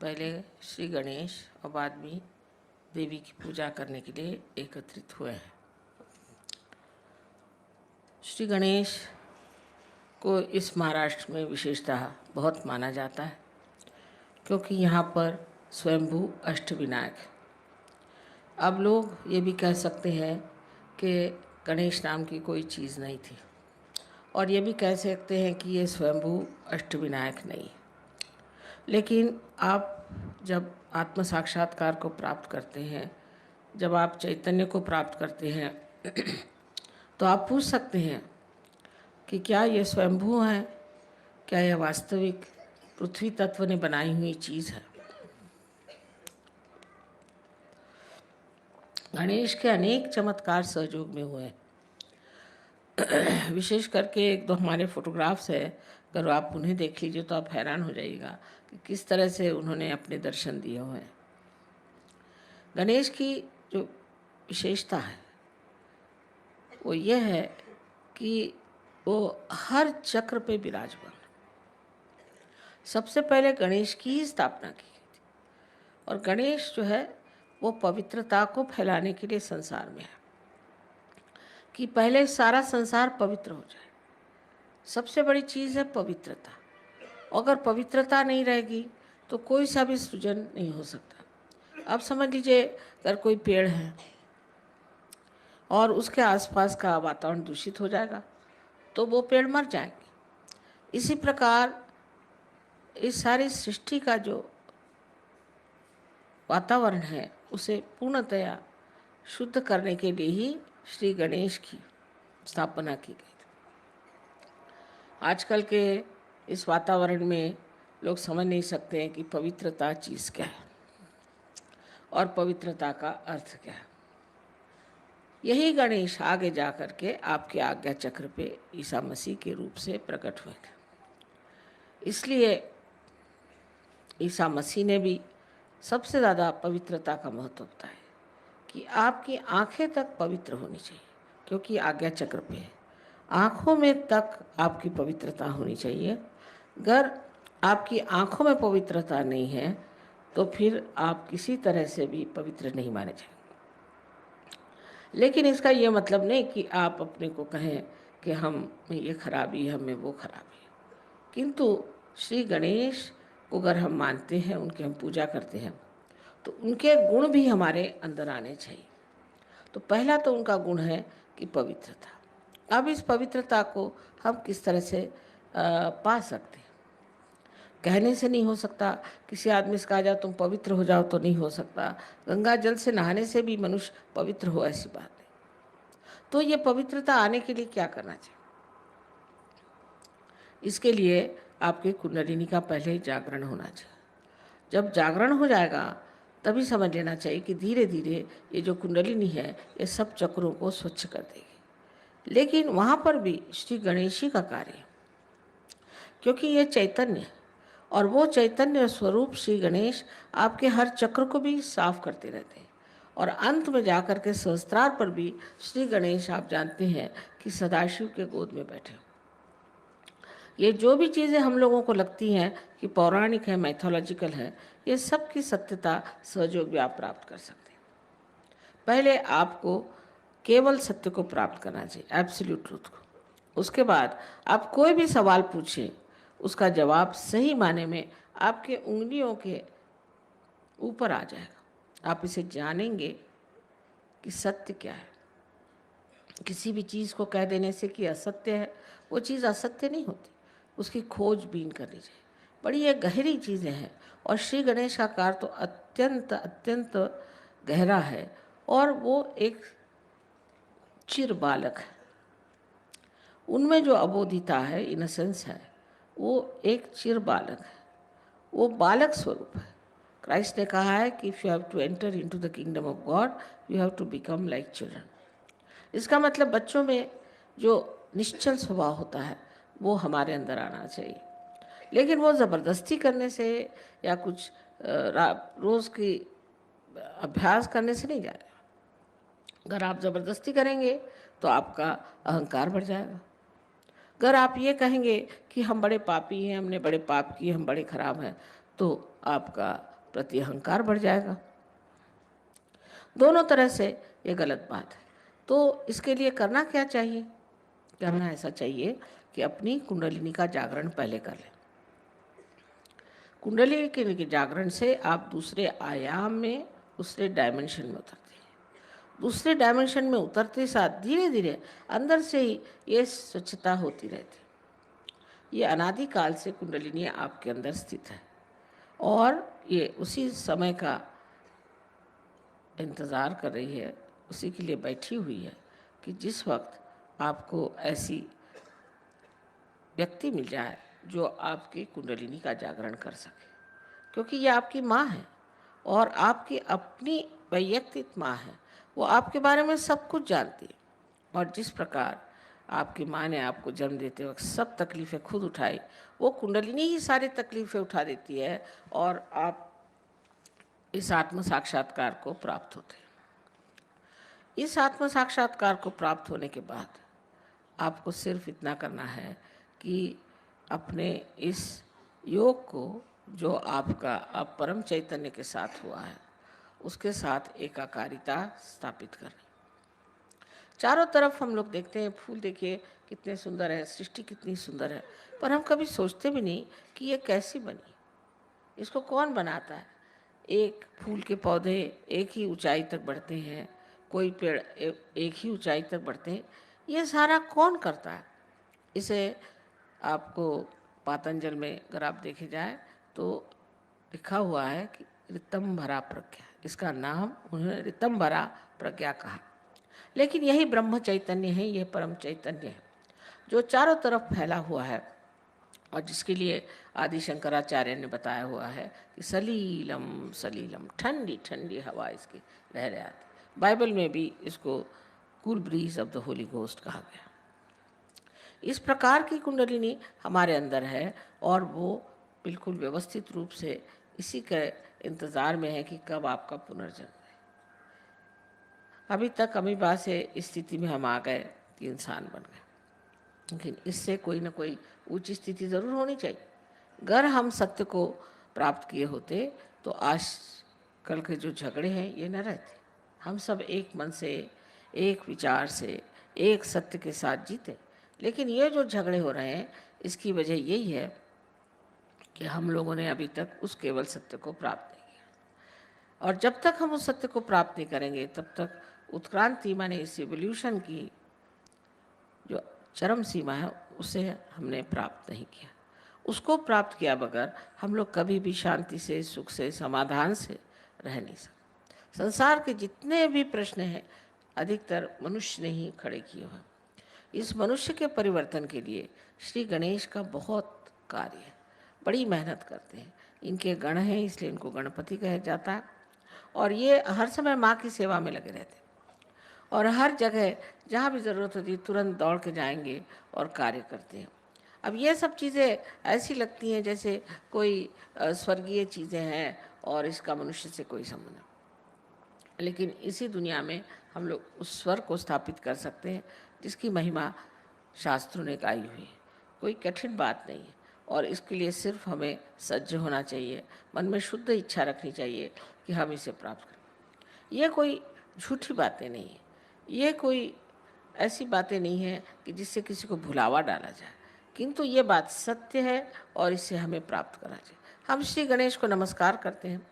पहले श्री गणेश और बाद में देवी की पूजा करने के लिए एकत्रित हुए हैं। श्री गणेश को इस महाराष्ट्र में विशेषतः बहुत माना जाता है, क्योंकि यहाँ पर स्वयंभू अष्टविनायक है। अब लोग ये भी कह सकते हैं कि गणेश नाम की कोई चीज़ नहीं थी, और ये भी कह सकते हैं कि ये स्वयंभू अष्टविनायक नहीं है। लेकिन आप जब आत्म साक्षात्कार को प्राप्त करते हैं, जब आप चैतन्य को प्राप्त करते हैं तो आप पूछ सकते हैं कि क्या ये स्वयंभू है, क्या यह वास्तविक पृथ्वी तत्व ने बनाई हुई चीज़ है। गणेश के अनेक चमत्कार सहयोग में हुए हैं। विशेष करके एक दो हमारे फोटोग्राफ्स है, अगर आप उन्हें देख लीजिए तो आप हैरान हो जाइएगा कि किस तरह से उन्होंने अपने दर्शन दिए हुए हैं। गणेश की जो विशेषता है वो ये है कि वो हर चक्र पे विराजमान। सबसे पहले गणेश की ही स्थापना की गई थी, और गणेश जो है वो पवित्रता को फैलाने के लिए संसार में है, कि पहले सारा संसार पवित्र हो जाए। सबसे बड़ी चीज़ है पवित्रता। अगर पवित्रता नहीं रहेगी तो कोई सा भी सृजन नहीं हो सकता। अब समझ लीजिए, अगर कोई पेड़ है और उसके आसपास का वातावरण दूषित हो जाएगा तो वो पेड़ मर जाएंगे। इसी प्रकार इस सारी सृष्टि का जो वातावरण है उसे पूर्णतया शुद्ध करने के लिए ही श्री गणेश की स्थापना की गई थी। आजकल के इस वातावरण में लोग समझ नहीं सकते हैं कि पवित्रता चीज़ क्या है और पवित्रता का अर्थ क्या है। यही गणेश आगे जा कर के आपके आज्ञा चक्र पे ईसा मसीह के रूप से प्रकट हुए थे। इसलिए ईसा मसीह ने भी सबसे ज़्यादा पवित्रता का महत्व बताया कि आपकी आंखें तक पवित्र होनी चाहिए, क्योंकि आज्ञा चक्र पे है। आँखों में तक आपकी पवित्रता होनी चाहिए। अगर आपकी आँखों में पवित्रता नहीं है तो फिर आप किसी तरह से भी पवित्र नहीं माने जाएंगे। लेकिन इसका ये मतलब नहीं कि आप अपने को कहें कि हम में ये खराबी है, हमें वो खराबी है। किंतु श्री गणेश को अगर हम मानते हैं, उनकी हम पूजा करते हैं, तो उनके गुण भी हमारे अंदर आने चाहिए। तो पहला तो उनका गुण है कि पवित्रता। अब इस पवित्रता को हम किस तरह से पा सकते हैं। कहने से नहीं हो सकता। किसी आदमी से कहा जाए तुम पवित्र हो जाओ तो नहीं हो सकता। गंगा जल से नहाने से भी मनुष्य पवित्र हो, ऐसी बात नहीं। तो ये पवित्रता आने के लिए क्या करना चाहिए? इसके लिए आपके कुंडलिनी का पहले जागरण होना चाहिए। जब जागरण हो जाएगा तभी समझ लेना चाहिए कि धीरे धीरे ये जो कुंडलिनी है ये सब चक्रों को स्वच्छ कर देगी। लेकिन वहाँ पर भी श्री गणेश जी का कार्य है, क्योंकि ये चैतन्य है, और वो चैतन्य स्वरूप श्री गणेश आपके हर चक्र को भी साफ करते रहते हैं। और अंत में जाकर के सहस्त्रार पर भी श्री गणेश, आप जानते हैं कि सदाशिव के गोद में बैठे हो। ये जो भी चीज़ें हम लोगों को लगती हैं कि पौराणिक है, मैथोलॉजिकल है, ये सब की सत्यता सहयोग भी आप प्राप्त कर सकते हैं। पहले आपको केवल सत्य को प्राप्त करना चाहिए, एब्सोल्यूट ट्रूथ को। उसके बाद आप कोई भी सवाल पूछें, उसका जवाब सही माने में आपके उंगलियों के ऊपर आ जाएगा। आप इसे जानेंगे कि सत्य क्या है। किसी भी चीज़ को कह देने से कि असत्य है, वो चीज़ असत्य नहीं होती। उसकी खोजबीन करनी चाहिए। बड़ी ये गहरी चीज़ें हैं, और श्री गणेश का कार्य तो अत्यंत अत्यंत गहरा है, और वो एक चिर बालक है। उनमें जो अबोधिता है, इनोसेंस है, वो एक चिर बालक है। वो बालक स्वरूप है। क्राइस्ट ने कहा है कि if you have to enter into the kingdom of God, you have to become like children. इसका मतलब बच्चों में जो निश्चल स्वभाव होता है वो हमारे अंदर आना चाहिए। लेकिन वो ज़बरदस्ती करने से या कुछ रोज़ की अभ्यास करने से नहीं जाएगा। अगर आप ज़बरदस्ती करेंगे तो आपका अहंकार बढ़ जाएगा। अगर आप ये कहेंगे कि हम बड़े पापी हैं, हमने बड़े पाप किए, हम बड़े खराब हैं, तो आपका प्रति अहंकार बढ़ जाएगा। दोनों तरह से ये गलत बात है। तो इसके लिए करना क्या चाहिए? करना ऐसा चाहिए कि अपनी कुंडलिनी का जागरण पहले कर लें। कुंडलिनी के जागरण से आप दूसरे आयाम में, दूसरे डायमेंशन में उतरते हैं। दूसरे डायमेंशन में उतरते साथ धीरे धीरे अंदर से ही ये स्वच्छता होती रहती है। ये अनादिकाल से कुंडलिनी आपके अंदर स्थित है और ये उसी समय का इंतज़ार कर रही है, उसी के लिए बैठी हुई है कि जिस वक्त आपको ऐसी व्यक्ति मिल जाए जो आपकी कुंडलिनी का जागरण कर सके, क्योंकि ये आपकी माँ है और आपकी अपनी वैयक्तिक माँ है। वो आपके बारे में सब कुछ जानती है और जिस प्रकार आपकी माँ ने आपको जन्म देते वक्त सब तकलीफ़ें खुद उठाई, वो कुंडलिनी ही सारी तकलीफ़ें उठा देती है और आप इस आत्म साक्षात्कार को प्राप्त होते हैं। इस आत्म साक्षात्कार को प्राप्त होने के बाद आपको सिर्फ इतना करना है कि अपने इस योग को जो आपका अब परम चैतन्य के साथ हुआ है, उसके साथ एकाकारिता स्थापित करनी। चारों तरफ हम लोग देखते हैं, फूल देखिए कितने सुंदर है, सृष्टि कितनी सुंदर है, पर हम कभी सोचते भी नहीं कि ये कैसी बनी, इसको कौन बनाता है। एक फूल के पौधे एक ही ऊंचाई तक बढ़ते हैं, कोई पेड़ एक ही ऊंचाई तक बढ़ते हैं, ये सारा कौन करता है? इसे आपको पातंजल में अगर आप देखे जाए तो लिखा हुआ है कि ऋतंभरा प्रज्ञा, इसका नाम उन्होंने ऋतंभरा प्रज्ञा कहा। लेकिन यही ब्रह्म चैतन्य है, यह परम चैतन्य है जो चारों तरफ फैला हुआ है और जिसके लिए आदि शंकराचार्य ने बताया हुआ है कि सलीलम सलीलम, ठंडी ठंडी हवा इसकी रह रही आती। बाइबल में भी इसको cool bridge of the Holi ghost कहा गया। इस प्रकार की कुंडलिनी हमारे अंदर है और वो बिल्कुल व्यवस्थित रूप से इसी के इंतज़ार में है कि कब आपका पुनर्जन्म है। अभी तक अमीबा से इस स्थिति में हम आ गए कि इंसान बन गए, लेकिन इससे कोई ना कोई ऊंची स्थिति ज़रूर होनी चाहिए। अगर हम सत्य को प्राप्त किए होते तो आज कल के जो झगड़े हैं ये न रहते। हम सब एक मन से, एक विचार से, एक सत्य के साथ जीते। लेकिन ये जो झगड़े हो रहे हैं इसकी वजह यही है कि हम लोगों ने अभी तक उस केवल सत्य को प्राप्त नहीं किया, और जब तक हम उस सत्य को प्राप्त नहीं करेंगे तब तक उत्क्रांति माने इस एवोल्यूशन की जो चरम सीमा है उसे हमने प्राप्त नहीं किया। उसको प्राप्त किया बगैर हम लोग कभी भी शांति से, सुख से, समाधान से रह नहीं सकते। संसार के जितने भी प्रश्न हैं अधिकतर मनुष्य ने ही खड़े किए हैं। इस मनुष्य के परिवर्तन के लिए श्री गणेश का बहुत कार्य है, बड़ी मेहनत करते हैं। इनके गण हैं इसलिए इनको गणपति कहा जाता है और ये हर समय माँ की सेवा में लगे रहते हैं और हर जगह जहाँ भी ज़रूरत होती है तुरंत दौड़ के जाएंगे और कार्य करते हैं। अब ये सब चीज़ें ऐसी लगती हैं जैसे कोई स्वर्गीय चीज़ें हैं और इसका मनुष्य से कोई संबंध नहीं, लेकिन इसी दुनिया में हम लोग उस स्वर को स्थापित कर सकते हैं जिसकी महिमा शास्त्रों ने गाई हुई है। कोई कठिन बात नहीं है और इसके लिए सिर्फ हमें सज्ज होना चाहिए, मन में शुद्ध इच्छा रखनी चाहिए कि हम इसे प्राप्त करें। ये कोई झूठी बातें नहीं है, ये कोई ऐसी बातें नहीं है कि जिससे किसी को भुलावा डाला जाए, किंतु ये बात सत्य है और इसे हमें प्राप्त करना चाहिए। हम श्री गणेश को नमस्कार करते हैं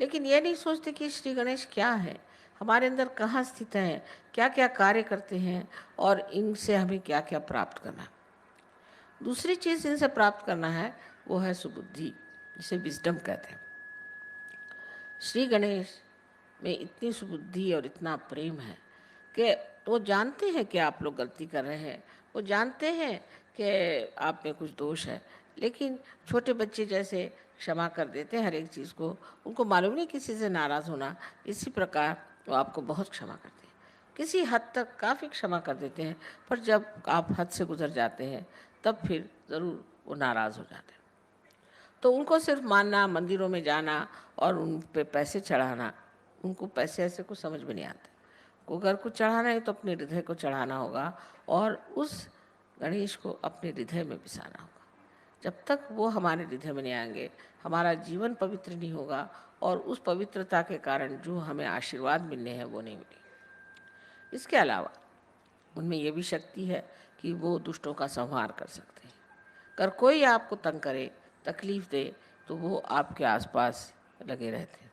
लेकिन ये नहीं सोचते कि श्री गणेश क्या है, हमारे अंदर कहाँ स्थित हैं, क्या क्या कार्य करते हैं और इनसे हमें क्या क्या प्राप्त करना है। दूसरी चीज़ इनसे प्राप्त करना है वो है सुबुद्धि, जिसे विजडम कहते हैं। श्री गणेश में इतनी सुबुद्धि और इतना प्रेम है कि वो जानते हैं कि आप लोग गलती कर रहे हैं, वो जानते हैं कि आप में कुछ दोष है, लेकिन छोटे बच्चे जैसे क्षमा कर देते हैं हर एक चीज़ को। उनको मालूम नहीं किसी से नाराज़ होना, इसी प्रकार वो आपको बहुत क्षमा करते हैं। किसी हद तक काफ़ी क्षमा कर देते हैं, पर जब आप हद से गुजर जाते हैं तब फिर ज़रूर वो नाराज़ हो जाते हैं। तो उनको सिर्फ मानना, मंदिरों में जाना और उन पे पैसे चढ़ाना, उनको पैसे ऐसे कुछ समझ में नहीं आते। को अगर कुछ चढ़ाना है तो अपने हृदय को चढ़ाना होगा और उस गणेश को अपने हृदय में बसाना होगा। जब तक वो हमारे हृदय में नहीं आएंगे, हमारा जीवन पवित्र नहीं होगा और उस पवित्रता के कारण जो हमें आशीर्वाद मिलने हैं वो नहीं मिलेंगे। इसके अलावा उनमें ये भी शक्ति है कि वो दुष्टों का संहार कर सकते हैं। अगर कोई आपको तंग करे, तकलीफ दे, तो वो आपके आसपास लगे रहते हैं।